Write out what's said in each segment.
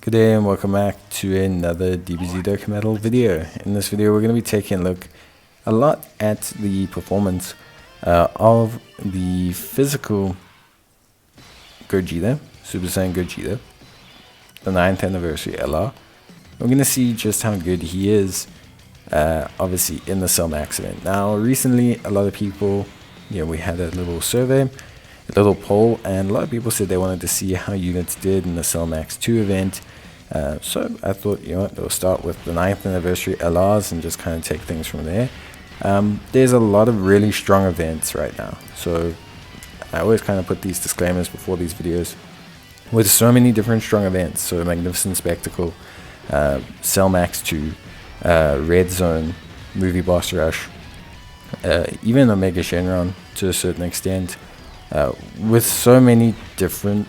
Good day and welcome back to another DBZ Dokkan video. In this video we're going to be taking a look a lot at the performance of the physical Gogeta, Super Saiyan Gogeta, the 9th anniversary LR. We're going to see just how good he is, obviously in the Cell Max event. Now recently a lot of people, we had a little survey, a little poll, and a lot of people said they wanted to see how units did in the Cell Max 2 event. So I thought, we'll start with the 9th anniversary LRs and just kind of take things from there. There's a lot of really strong events right now, so I always kind of put these disclaimers before these videos. With so many different strong events, so Magnificent Spectacle, Cell Max 2, Red Zone, Movie Boss Rush, even Omega Shenron to a certain extent, with so many different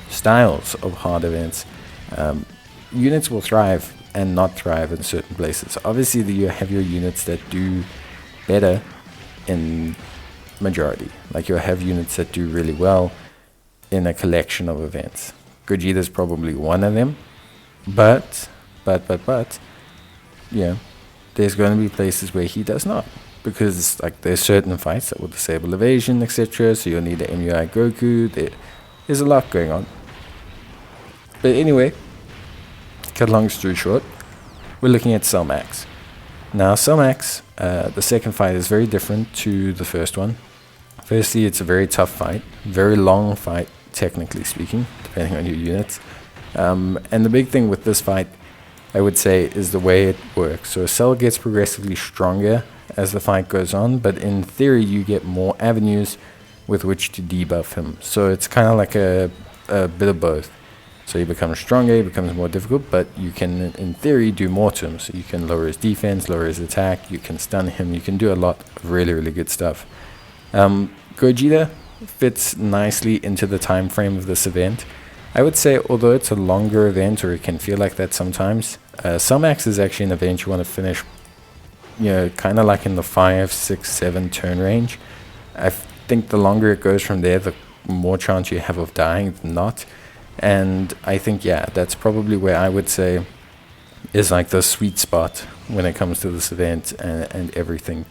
styles of hard events. Units will thrive and not thrive in certain places. Obviously you have your units that do better in majority, like you'll have units that do really well in a collection of events. Gogeta is probably one of them, but there's going to be places where he does not, because like there's certain fights that will disable evasion, etc. So you'll need an MUI Goku. There's a lot going on. But anyway, cut long story short, we're looking at Cell Max. Now Cell Max, the second fight is very different to the first one. Firstly, it's a very tough fight, very long fight technically speaking, depending on your units. And the big thing with this fight, I would say, is the way it works. So Cell gets progressively stronger as the fight goes on, but in theory you get more avenues with which to debuff him. So it's kind of like a bit of both. So he becomes stronger, he becomes more difficult, but you can, in theory, do more to him. So you can lower his defense, lower his attack, you can stun him, you can do a lot of really, really good stuff. Gogeta fits nicely into the time frame of this event. I would say, although it's a longer event, or it can feel like that sometimes, Cell Max is actually an event you want to finish, kind of like in the 5, 6, 7 turn range. I think the longer it goes from there, the more chance you have of dying than not. And I think, that's probably where I would say is like the sweet spot when it comes to this event and everything.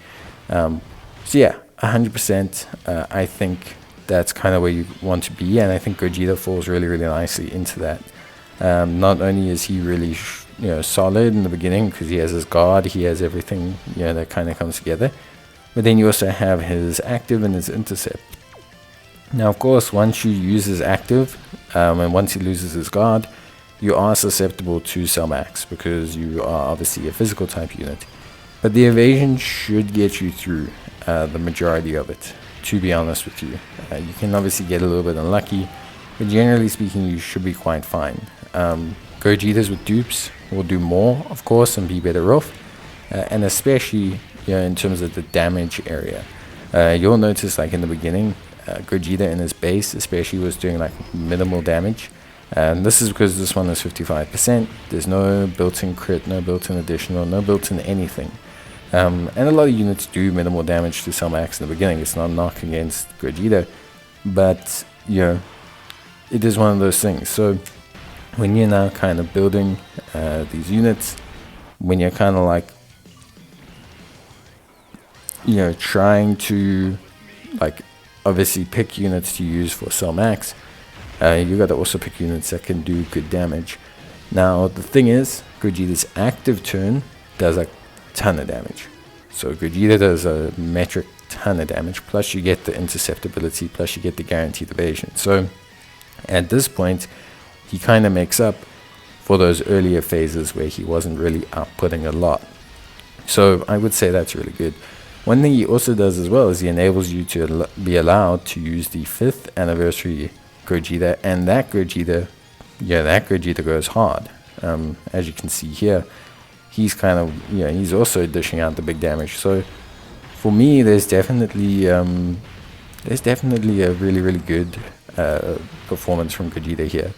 So 100%, I think that's kind of where you want to be, and I think Gogeta falls really, really nicely into that. Not only is he really, solid in the beginning because he has his guard, he has everything, that kind of comes together, but then you also have his active and his intercept. Now, of course, once you use his active, and once he loses his guard, you are susceptible to Cell Max because you are obviously a physical type unit. But the evasion should get you through the majority of it, to be honest with you. You can obviously get a little bit unlucky, but generally speaking, you should be quite fine. Gogetas with dupes will do more, of course, and be better off, and especially in terms of the damage area. You'll notice, like in the beginning, Gogeta in his base especially was doing like minimal damage, and this is because this one is 55%. There's no built-in crit, no built-in additional, no built-in anything, and a lot of units do minimal damage to Cell Max in the beginning. It's not a knock against Gogeta, but it is one of those things. So when you're now kind of building these units, when you're kind of like trying to like obviously pick units to use for Cell Max, you got to also pick units that can do good damage. Now the thing is, Gogeta's active turn does a ton of damage. So Gogeta does a metric ton of damage, plus you get the interceptability, plus you get the guaranteed evasion. So at this point he kind of makes up for those earlier phases where he wasn't really outputting a lot. So I would say that's really good. One thing he also does as well is he enables you to be allowed to use the 5th anniversary Gogeta, and that Gogeta, goes hard. As you can see here, he's kind of, he's also dishing out the big damage. So for me, there's definitely a really, really good performance from Gogeta here.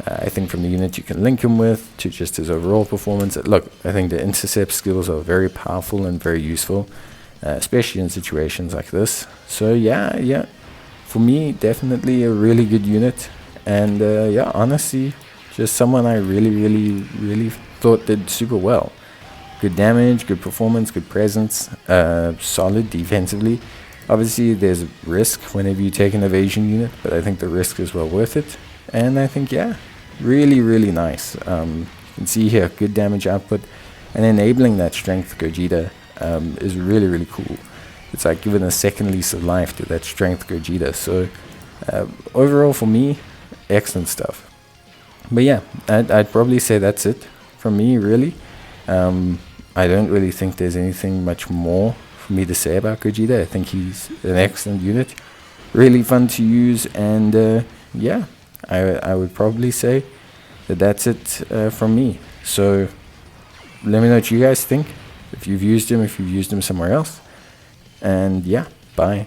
I think from the unit you can link him with to just his overall performance. Look, I think the intercept skills are very powerful and very useful, especially in situations like this. So for me, definitely a really good unit. And honestly, Just someone I really thought did super well. Good damage, good performance, good presence, solid defensively. Obviously, there's risk whenever you take an evasion unit, but I think the risk is well worth it. And I think, yeah, really nice. You can see here, good damage output, and enabling that strength Gogeta is really cool. It's like giving a second lease of life to that strength Gogeta. So overall, for me, excellent stuff. But yeah, I'd probably say that's it from me, really. I don't really think there's anything much more for me to say about Gogeta. I think he's an excellent unit, really fun to use, and yeah, I would probably say that that's it from me. So let me know what you guys think, if you've used him somewhere else, and yeah, bye.